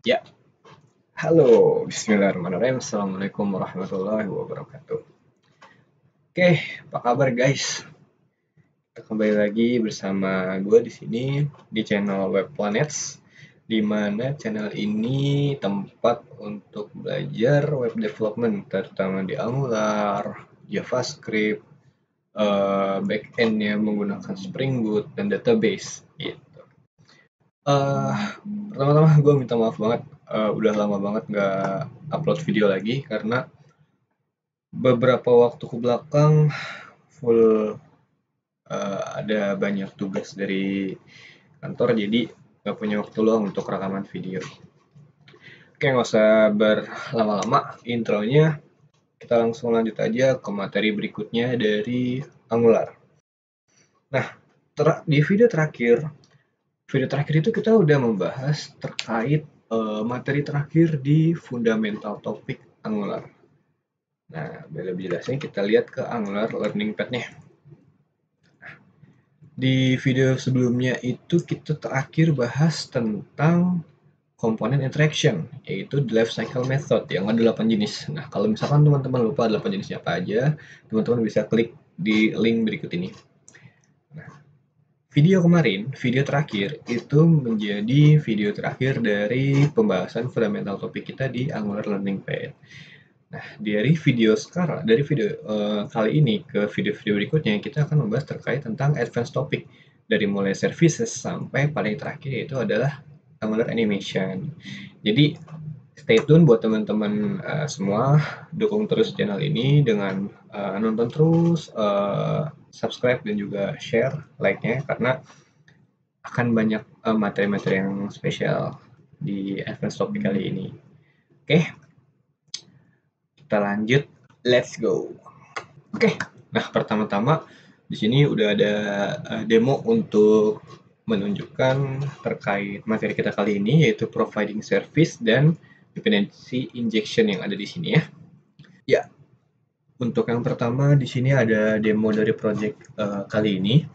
Ya, halo, bismillahirrahmanirrahim. Assalamualaikum warahmatullahi wabarakatuh. Oke, apa kabar guys? Kita kembali lagi bersama gue di sini di channel Web Planets, di mana channel ini tempat untuk belajar web development, terutama di Angular, JavaScript, backend-nya menggunakan Spring Boot dan database. Gitu. Eh, Pertama-tama gue minta maaf banget, udah lama banget nggak upload video lagi karena beberapa waktu ke belakang full ada banyak tugas dari kantor jadi nggak punya waktu luang untuk rekaman video. Oke, nggak usah berlama-lama intronya, kita langsung lanjut aja ke materi berikutnya dari Angular. Nah, di video terakhir itu kita udah membahas terkait materi terakhir di fundamental topik Angular. Nah, biar lebih jelasnya kita lihat ke Angular Learning Pad-nya. Di video sebelumnya itu kita terakhir bahas tentang komponen interaction, yaitu the life cycle method yang ada 8 jenis. Nah, kalau misalkan teman-teman lupa 8 jenisnya apa aja, teman-teman bisa klik di link berikut ini. Nah, video kemarin, video terakhir, itu menjadi video terakhir dari pembahasan fundamental topik kita di Angular Learning Pad. Nah, dari video kali ini ke video-video berikutnya, kita akan membahas terkait tentang advanced topic. Dari mulai services sampai paling terakhir yaitu adalah Angular Animation. Jadi, stay tune buat teman-teman semua. Dukung terus channel ini dengan nonton terus, subscribe dan juga share, like-nya, karena akan banyak materi-materi yang spesial di advanced topic kali ini. Oke, kita lanjut, let's go. Oke, nah pertama-tama di sini udah ada demo untuk menunjukkan terkait materi kita kali ini, yaitu providing service dan dependency injection yang ada di sini ya. Ya, untuk yang pertama di sini ada demo dari project kali ini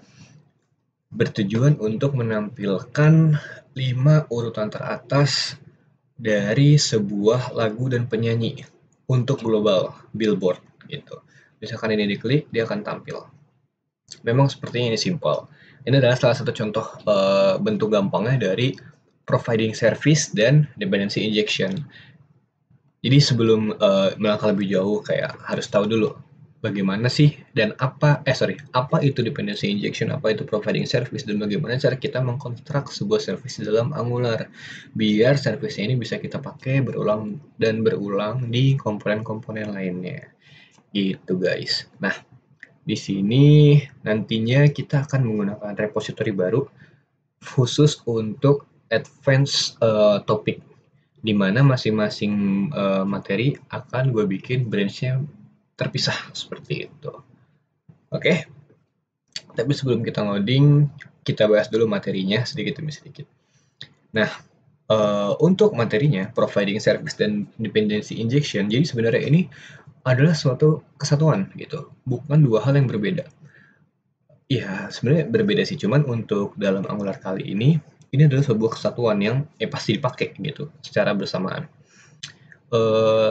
bertujuan untuk menampilkan 5 urutan teratas dari sebuah lagu dan penyanyi untuk global Billboard gitu. Misalkan ini diklik, dia akan tampil. Memang sepertinya ini simpel. Ini adalah salah satu contoh bentuk gampangnya dari providing service dan dependency injection. Jadi sebelum melangkah lebih jauh, kayak harus tahu dulu bagaimana sih dan apa itu dependency injection, apa itu providing service, dan bagaimana cara kita mengkonstruk sebuah service di dalam Angular biar service ini bisa kita pakai berulang dan berulang di komponen-komponen lainnya. Gitu guys. Nah, di sini nantinya kita akan menggunakan repository baru khusus untuk advanced topic, di mana masing-masing materi akan gue bikin branch-nya terpisah seperti itu. Oke, tapi sebelum kita loading, kita bahas dulu materinya sedikit demi sedikit. Nah, untuk materinya, providing service dan dependency injection, jadi sebenarnya ini adalah suatu kesatuan gitu, bukan dua hal yang berbeda. Ya, sebenarnya berbeda sih, cuman untuk dalam Angular kali ini adalah sebuah kesatuan yang pasti dipakai gitu secara bersamaan.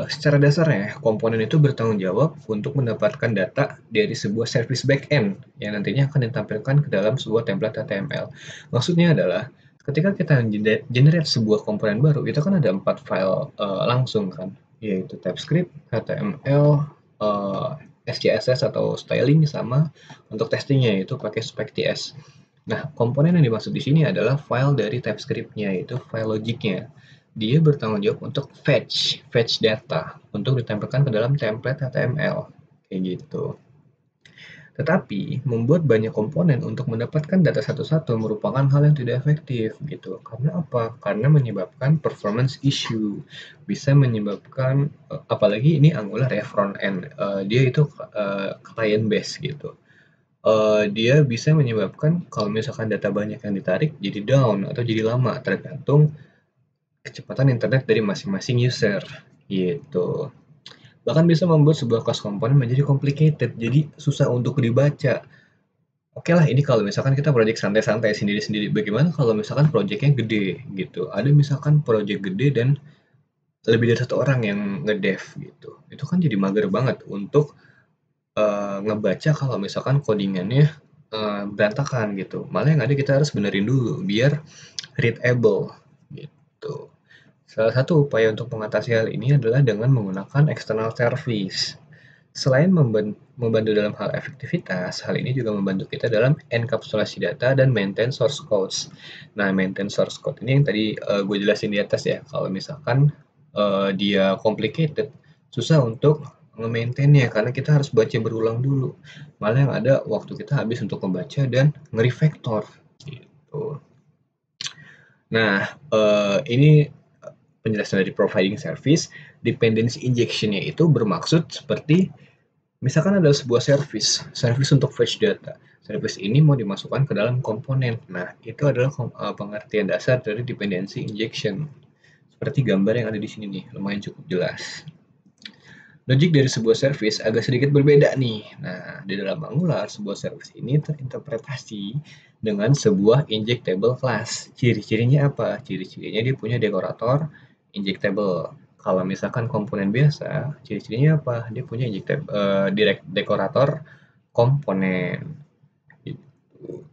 Secara dasarnya, komponen itu bertanggung jawab untuk mendapatkan data dari sebuah service backend yang nantinya akan ditampilkan ke dalam sebuah template HTML. Maksudnya adalah ketika kita generate sebuah komponen baru, itu kan ada 4 file langsung kan, yaitu TypeScript, HTML, SCSS atau styling, sama untuk testingnya itu pakai spec.ts. Nah, komponen yang dimaksud di sini adalah file dari TypeScript-nya, yaitu file logiknya. Dia bertanggung jawab untuk fetch data untuk ditempelkan ke dalam template HTML, kayak gitu. Tetapi, membuat banyak komponen untuk mendapatkan data satu-satu merupakan hal yang tidak efektif gitu. Karena apa? Karena menyebabkan performance issue. Bisa menyebabkan, apalagi ini Angular ya, front end. Dia itu client base gitu. Dia bisa menyebabkan kalau misalkan data banyak yang ditarik jadi down atau jadi lama, tergantung kecepatan internet dari masing-masing user gitu. Bahkan bisa membuat sebuah kelas komponen menjadi complicated, jadi susah untuk dibaca. Oke lah, ini kalau misalkan kita project santai-santai sendiri-sendiri. Bagaimana kalau misalkan projectnya gede gitu? Ada misalkan project gede dan lebih dari satu orang yang ngedev gitu. Itu kan jadi mager banget untuk ngebaca kalau misalkan codingannya berantakan gitu. Malah yang ada kita harus benerin dulu biar readable gitu. Salah satu upaya untuk mengatasi hal ini adalah dengan menggunakan external service. Selain membantu dalam hal efektivitas, hal ini juga membantu kita dalam enkapsulasi data dan maintain source codes. Nah, maintain source code ini yang tadi gue jelasin di atas ya. Kalau misalkan dia complicated, susah untuk nge-maintainnya karena kita harus baca berulang dulu. Malah yang ada waktu kita habis untuk membaca dan nge-refactor gitu. Nah, ini penjelasan dari providing service. Dependency injection-nya itu bermaksud seperti misalkan ada sebuah service untuk fetch data. Service ini mau dimasukkan ke dalam komponen. Nah, itu adalah pengertian dasar dari dependency injection. Seperti gambar yang ada di sini nih, lumayan cukup jelas. Logik dari sebuah service agak sedikit berbeda nih. Nah, di dalam Angular, sebuah service ini terinterpretasi dengan sebuah injectable class. Ciri-cirinya apa? Ciri-cirinya dia punya dekorator injectable. Kalau misalkan komponen biasa, ciri-cirinya apa? Dia punya direct dekorator komponen. Gitu.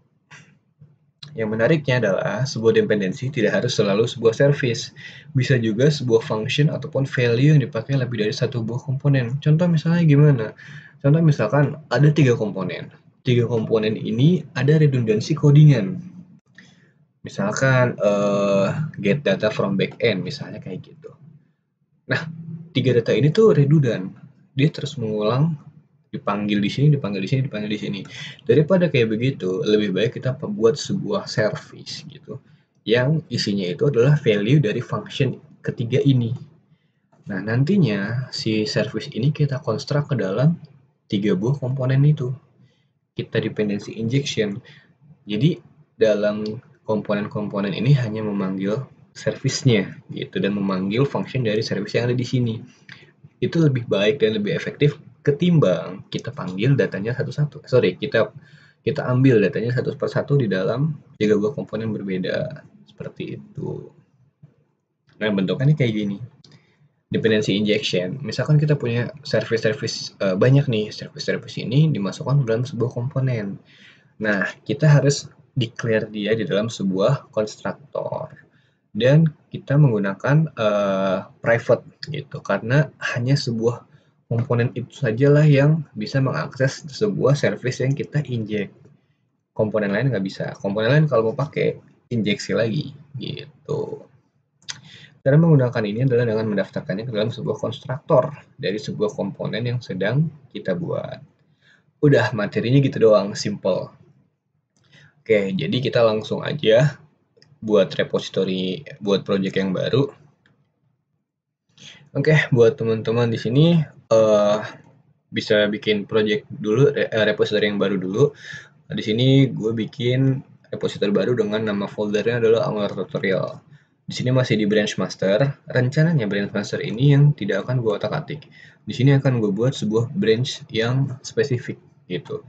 Yang menariknya adalah sebuah dependensi tidak harus selalu sebuah service. Bisa juga sebuah function ataupun value yang dipakai lebih dari satu buah komponen. Contoh misalnya gimana? Contoh misalkan ada 3 komponen. 3 komponen ini ada redundansi codingan. Misalkan get data from backend misalnya kayak gitu. Nah, 3 data ini tuh redundant. Dia terus mengulang dipanggil di sini, dipanggil di sini, dipanggil di sini. Daripada kayak begitu, lebih baik kita buat sebuah service gitu yang isinya itu adalah value dari function ketiga ini. Nah, nantinya si service ini kita konstruk ke dalam 3 buah komponen itu. Kita dependency injection. Jadi dalam komponen-komponen ini hanya memanggil service-nya gitu dan memanggil function dari service yang ada di sini. Itu lebih baik dan lebih efektif ketimbang kita panggil datanya satu-satu. Sorry, kita ambil datanya satu persatu di dalam 3 buah komponen berbeda. Seperti itu. Nah, bentukannya kayak gini. Dependency injection. Misalkan kita punya service-service banyak nih, service-service ini dimasukkan ke dalam sebuah komponen. Nah, kita harus declare dia di dalam sebuah konstruktor. Dan kita menggunakan private gitu karena hanya sebuah komponen itu sajalah yang bisa mengakses sebuah service yang kita inject. Komponen lain nggak bisa. Komponen lain kalau mau pakai injeksi lagi gitu. Cara menggunakan ini adalah dengan mendaftarkannya ke dalam sebuah konstruktor dari sebuah komponen yang sedang kita buat. Udah, materinya gitu doang, simple. Oke, jadi kita langsung aja buat repository, buat project yang baru. Oke, buat teman-teman di sini bisa bikin project dulu, repository yang baru dulu. Di sini gue bikin repository baru dengan nama foldernya adalah Angular Tutorial. Di sini masih di branch master. Rencananya branch master ini yang tidak akan gue otak-atik. Di sini akan gue buat sebuah branch yang spesifik gitu.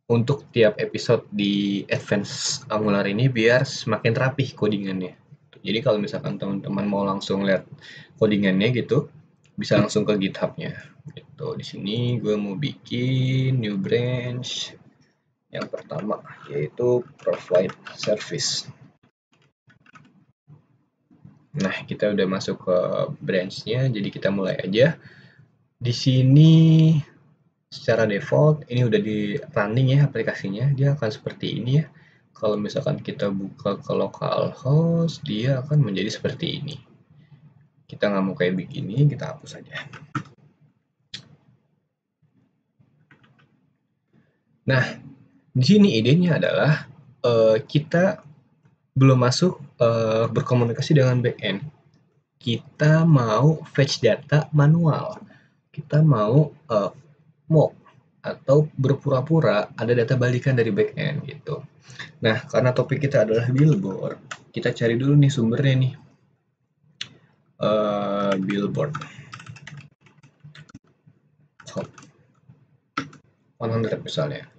Untuk tiap episode di Advance Angular ini biar semakin rapih codingannya. Jadi kalau misalkan teman-teman mau langsung lihat codingannya gitu, bisa langsung ke GitHub-nya. Gitu. Di sini gue mau bikin new branch yang pertama yaitu provide service. Nah, kita udah masuk ke branch-nya, jadi kita mulai aja. Di sini secara default ini udah di running ya aplikasinya, dia akan seperti ini ya. Kalau misalkan kita buka ke localhost, dia akan menjadi seperti ini. Kita nggak mau kayak begini, kita hapus aja. Nah, di sini idenya adalah kita belum masuk berkomunikasi dengan backend. Kita mau fetch data manual. Kita mau mock atau berpura-pura ada data balikan dari backend gitu. Nah, karena topik kita adalah billboard, kita cari dulu nih sumbernya nih. Billboard. Top 100 misalnya.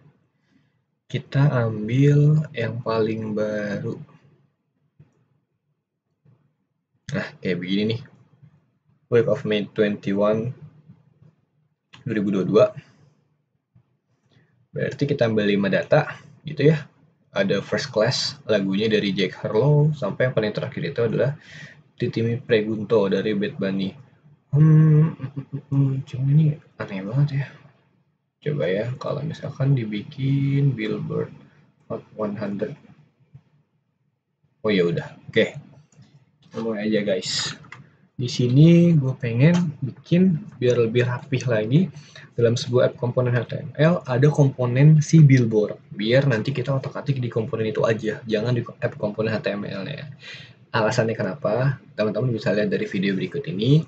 kita ambil yang paling baru. Nah, kayak begini nih. Wave of May 21 2022. Berarti kita ambil 5 data gitu ya. Ada First Class, lagunya dari Jack Harlow, sampai yang paling terakhir itu adalah Titimi Pregunto dari Bad Bunny. Cuma ini aneh banget ya. Coba ya, kalau misalkan dibikin Billboard Hot 100. Oh ya udah, oke. Kita mulai aja guys. Di sini gue pengen bikin biar lebih rapih lagi dalam sebuah app komponen HTML ada komponen si Billboard. Biar nanti kita otak-atik di komponen itu aja, jangan di app komponen HTML-nya. Alasannya kenapa? Teman-teman bisa lihat dari video berikut ini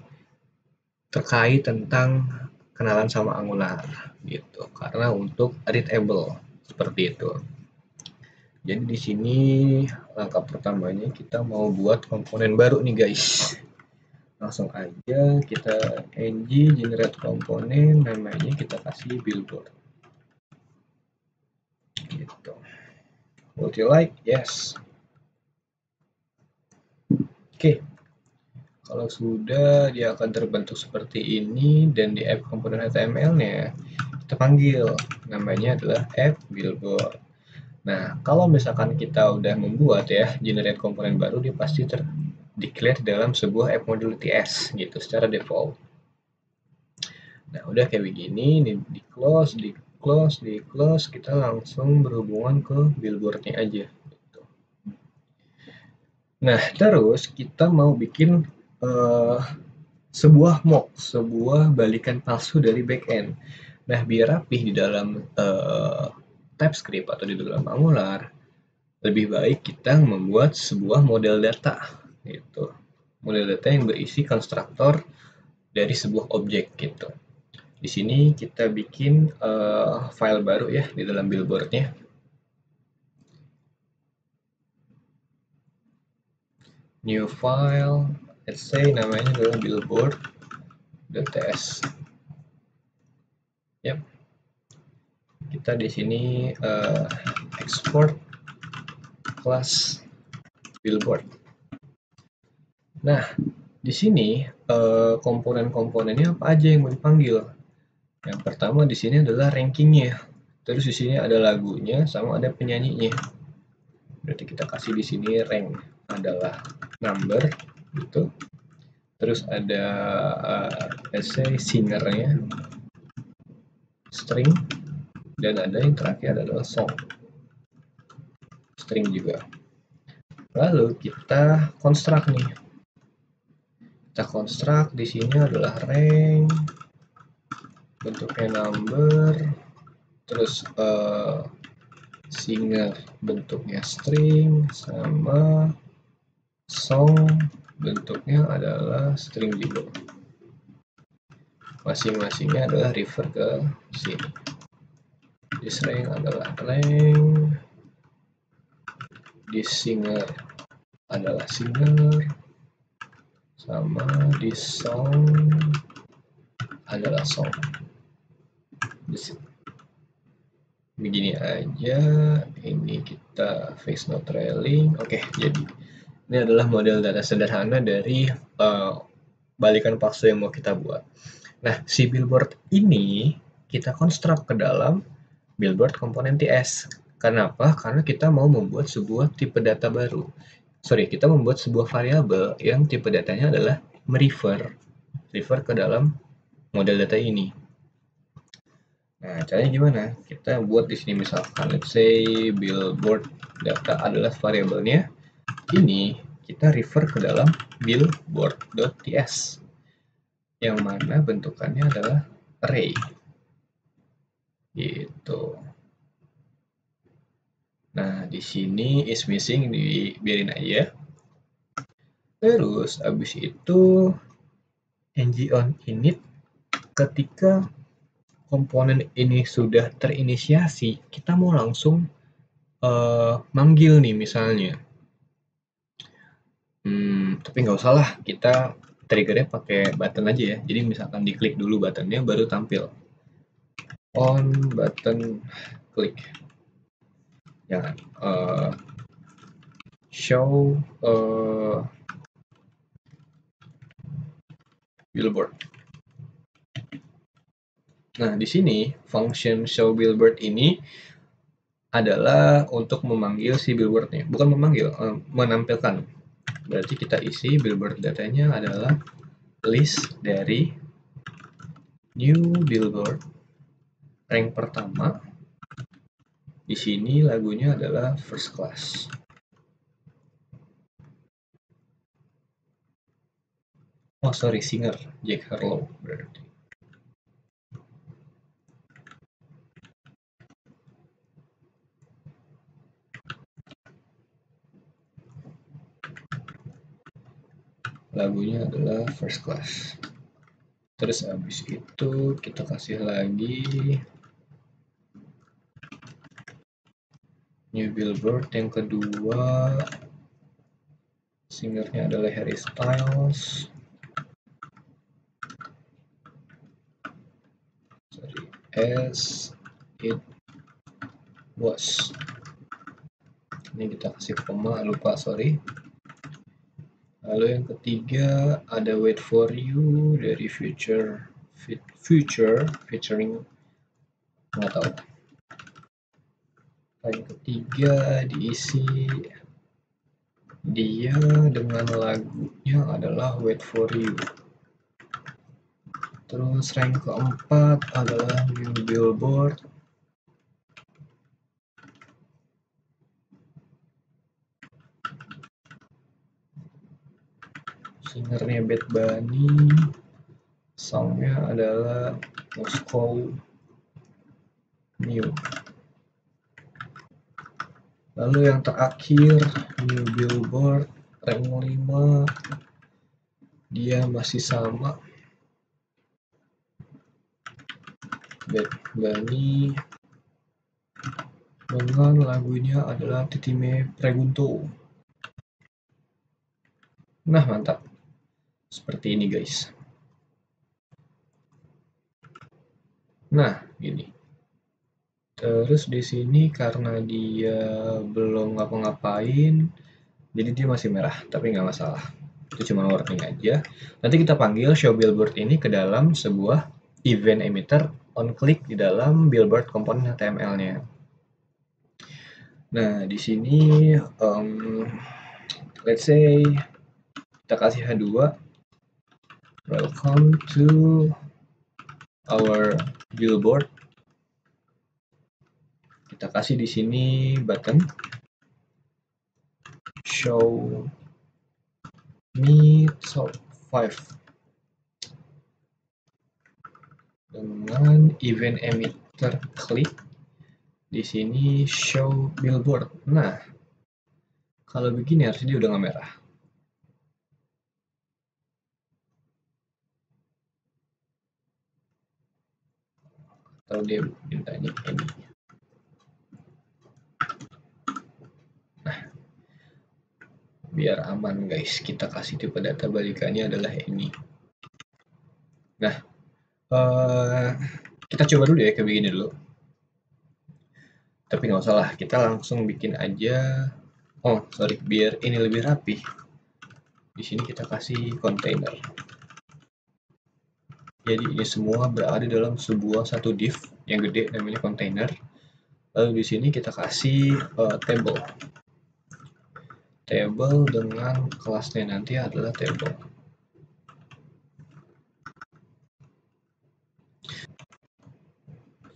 terkait tentang kenalan sama Angular gitu. Karena untuk readable seperti itu. Jadi di sini langkah pertamanya kita mau buat komponen baru nih guys. Langsung aja kita ng generate komponen, namanya kita kasih Billboard. Gitu. Would you like? Yes. Oke. Kalau sudah, dia akan terbentuk seperti ini dan di app komponen HTML-nya kita panggil, namanya adalah app Billboard. Nah, kalau misalkan kita udah membuat ya generate komponen baru, dia pasti declare dalam sebuah app module TS gitu secara default. Nah, udah kayak begini, ini di close, kita langsung berhubungan ke Billboard-nya aja. Gitu. Nah, terus kita mau bikin sebuah mock, sebuah balikan palsu dari backend. Nah, biar rapih di dalam TypeScript atau di dalam Angular, lebih baik kita membuat sebuah model data, gitu. Model data yang berisi konstruktor dari sebuah objek, gitu. Di sini kita bikin file baru ya di dalam Billboard-nya. New file, let's say namanya adalah billboard.ts. Yap. Kita di sini export class Billboard. Nah, di sini komponen-komponennya apa aja yang mau dipanggil? Yang pertama di sini adalah rankingnya. Terus di sini ada lagunya sama ada penyanyinya. Berarti kita kasih di sini rank adalah number gitu. Terus ada essay singernya, string, dan ada yang terakhir adalah song, string juga. Lalu kita construct nih. Kita construct di sini adalah rank, bentuknya number, terus singer bentuknya string, sama song bentuknya adalah string juga. Masing-masingnya adalah refer ke sini. This rank adalah rank, this singer adalah singer, sama this song adalah song. Begini aja, ini kita face no trailing. Oke, jadi ini adalah model data sederhana dari balikan palsu yang mau kita buat. Nah, si Billboard ini kita construct ke dalam Billboard komponen TS. Kenapa? Karena kita mau membuat sebuah tipe data baru. Kita membuat sebuah variabel yang tipe datanya adalah refer ke dalam model data ini. Nah, caranya gimana? Kita buat di sini misalkan, let's say Billboard data adalah variabelnya. Ini kita refer ke dalam billboard.ts, yang mana bentukannya adalah array. Gitu. Nah, di sini is missing, dibiarin aja. Terus, abis itu ng on init, ketika komponen ini sudah terinisiasi, kita mau langsung manggil nih misalnya. Tapi nggak usah lah, kita triggernya pakai button aja ya. Jadi misalkan diklik dulu buttonnya, baru tampil. On button klik. Jangan. Show billboard. Nah, di sini function show billboard ini adalah untuk memanggil si billboardnya, bukan memanggil, menampilkan. Berarti kita isi billboard datanya adalah list dari new billboard rank pertama. Di sini lagunya adalah First Class. Oh sorry, singer Jack Harlow berarti. Lagunya adalah First Class. Terus abis itu kita kasih lagi new billboard yang kedua, singernya adalah Harry Styles. Sorry, as it was. Ini kita kasih koma, lupa, sorry. Lalu yang ketiga ada Wait for You dari Future featuring nggak tahu. Yang ketiga diisi dia dengan lagunya adalah Wait for You. Terus rank keempat adalah New Billboard. Singernya Bad Bunny. Songnya adalah Moscow New. Lalu yang terakhir New Billboard rank 5, dia masih sama, Bad Bunny, dengan lagunya adalah Titime Pregunto. Nah mantap, seperti ini guys. Nah gini. Terus di sini karena dia belum ngapa-ngapain, jadi dia masih merah, tapi nggak masalah. Itu cuma warning aja. Nanti kita panggil show billboard ini ke dalam sebuah event emitter on click di dalam billboard komponen HTML-nya. Nah, di sini let's say kita kasih H2. Welcome to our billboard. Kita kasih di sini button show me top 5 dengan event emitter klik di sini show billboard. Nah, kalau begini harusnya dia udah nggak merah. Atau dia mintanya ini. Nah, biar aman guys, kita kasih tipe data balikannya adalah ini. Nah, kita coba dulu ya kayak begini dulu. Tapi nggak usah lah, kita langsung bikin aja. Oh sorry, biar ini lebih rapi. Di sini kita kasih container. Jadi ini semua berada dalam sebuah satu div yang gede namanya container. Lalu di sini kita kasih table. Table dengan kelasnya nanti adalah table.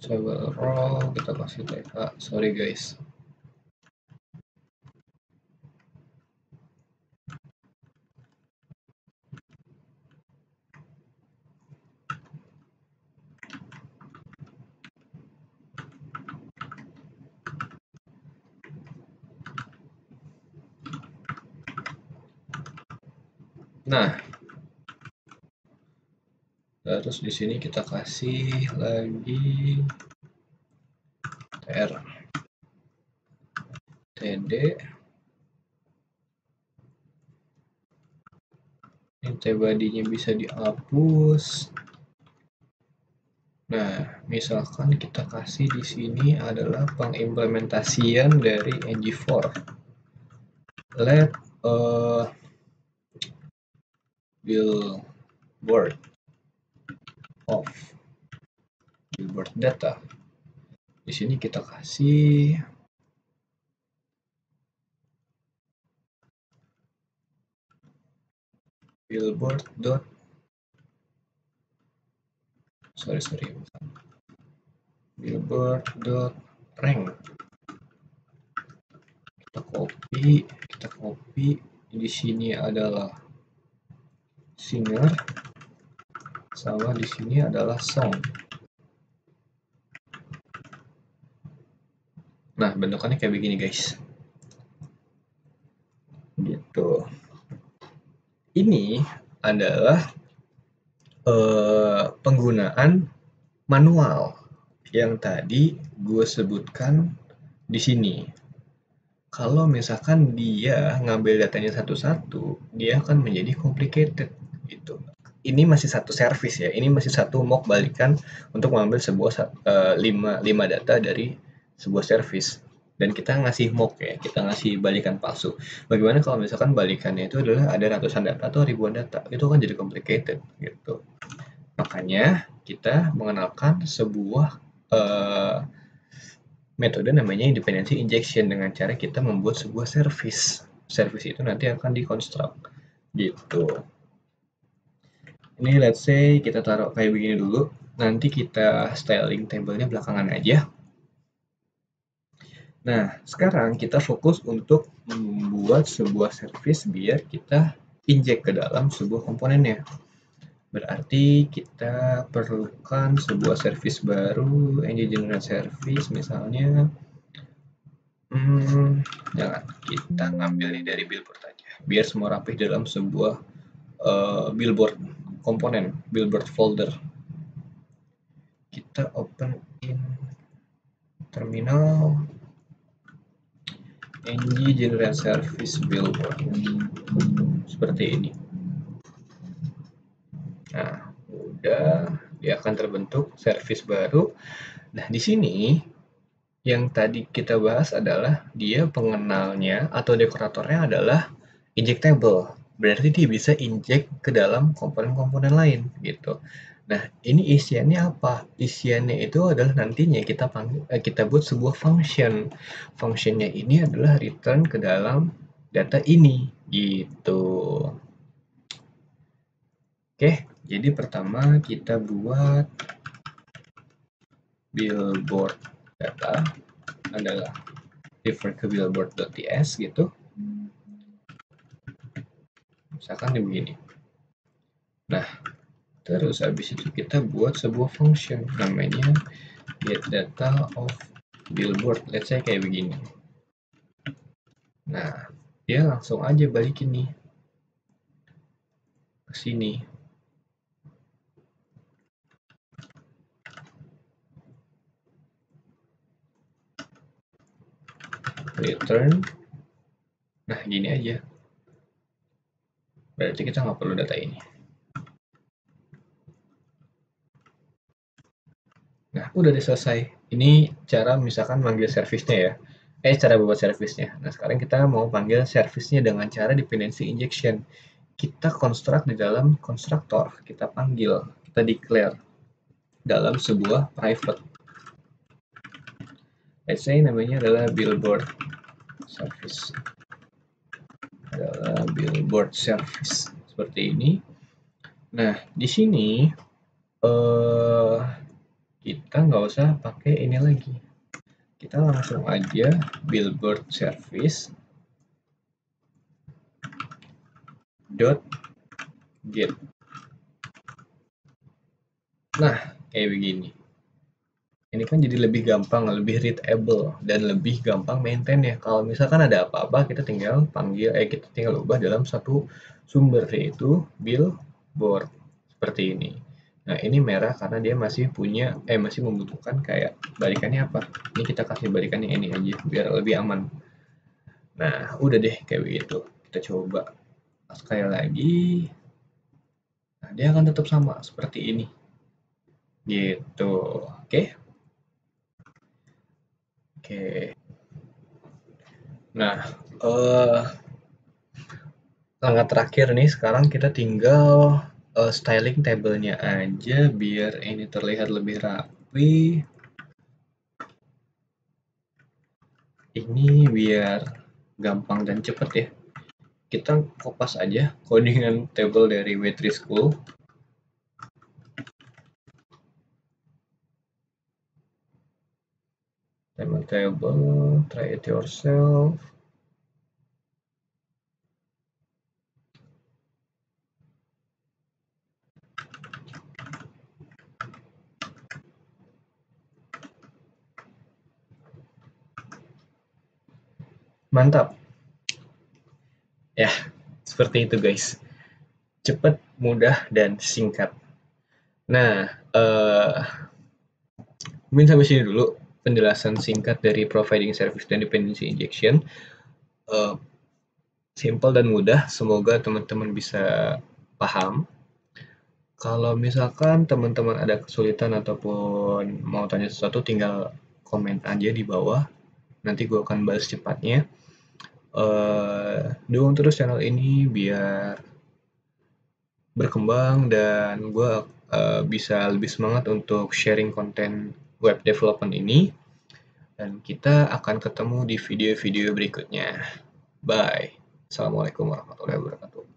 Table row kita kasih TK. Sorry guys. Nah, terus di sini kita kasih lagi tr td. Ini body-nya bisa dihapus. Nah, misalkan kita kasih di sini adalah pengimplementasian dari ng4. Let billboard of billboard data. Di sini kita kasih billboard dot billboard dot rank. Kita copy di sini adalah singer, sama di sini adalah song. Nah, bentukannya kayak begini guys, gitu. Ini adalah penggunaan manual yang tadi gue sebutkan di sini. Kalau misalkan dia ngambil datanya satu-satu, dia akan menjadi complicated gitu. Ini masih satu service ya, ini masih satu mock balikan untuk mengambil sebuah 5 data dari sebuah service. Dan kita ngasih mock ya, kita ngasih balikan palsu. Bagaimana kalau misalkan balikannya itu adalah ada ratusan data atau ribuan data, itu kan jadi complicated gitu. Makanya kita mengenalkan sebuah metode namanya independency injection dengan cara kita membuat sebuah service. Service itu nanti akan dikonstruk gitu. Ini let's say kita taruh kayak begini dulu. Nanti kita styling tabelnya belakangan aja. Nah, sekarang kita fokus untuk membuat sebuah service biar kita inject ke dalam sebuah komponennya. Berarti kita perlukan sebuah service baru, ng-generate service misalnya. Jangan, kita ngambil dari billboard aja, biar semua rapih dalam sebuah billboard komponen, billboard folder. Kita open in terminal ng-generate service billboard seperti ini. Nah, udah, dia akan terbentuk service baru. Nah, di sini yang tadi kita bahas adalah dia pengenalnya atau dekoratornya adalah injectable. Berarti dia bisa inject ke dalam komponen-komponen lain gitu. Nah, ini isiannya apa? Isiannya itu adalah nantinya kita buat sebuah function. Functionnya ini adalah return ke dalam data ini gitu. Oke, jadi pertama kita buat billboard data adalah refer ke billboard.ts gitu. Misalkan begini. Nah, terus habis itu kita buat sebuah function namanya get data of billboard. Let's say kayak begini. Nah, dia langsung aja balikin nih ke sini. Return. Nah, gini aja. Berarti kita nggak perlu data ini. Nah, udah selesai. Ini cara misalkan manggil service-nya ya. Cara buat service-nya. Nah, sekarang kita mau panggil service-nya dengan cara dependency injection. Kita construct di dalam konstruktor. Kita panggil, kita declare dalam sebuah private. Let's say namanya adalah billboard service. Adalah billboard service. Seperti ini. Nah, di sini kita nggak usah pakai ini lagi. Kita langsung aja billboard service dot get. Nah, kayak begini. Ini kan jadi lebih gampang, lebih readable, dan lebih gampang maintain ya. Kalau misalkan ada apa-apa, kita tinggal kita tinggal ubah dalam satu sumber, yaitu billboard. Seperti ini. Nah, ini merah karena dia masih membutuhkan kayak balikannya apa. Ini kita kasih balikannya ini aja, biar lebih aman. Nah, udah deh kayak begitu. Kita coba sekali lagi. Nah, dia akan tetap sama seperti ini. gitu. Oke. Oke. Nah, eh langkah terakhir nih sekarang kita tinggal styling tabelnya aja biar ini terlihat lebih rapi. Ini biar gampang dan cepet ya. Kita kopas aja codingan table dari W3 School. Table, try it yourself. Mantap. Ya, seperti itu guys. Cepat, mudah, dan singkat. Nah, mungkin sampai sini dulu penjelasan singkat dari providing service dan dependency injection. Simple dan mudah, semoga teman-teman bisa paham. Kalau misalkan teman-teman ada kesulitan ataupun mau tanya sesuatu, tinggal komen aja di bawah. Nanti gue akan balas cepatnya. Dukung terus channel ini biar berkembang dan gue bisa lebih semangat untuk sharing konten web development ini. Dan kita akan ketemu di video-video berikutnya. Bye. Assalamualaikum warahmatullahi wabarakatuh.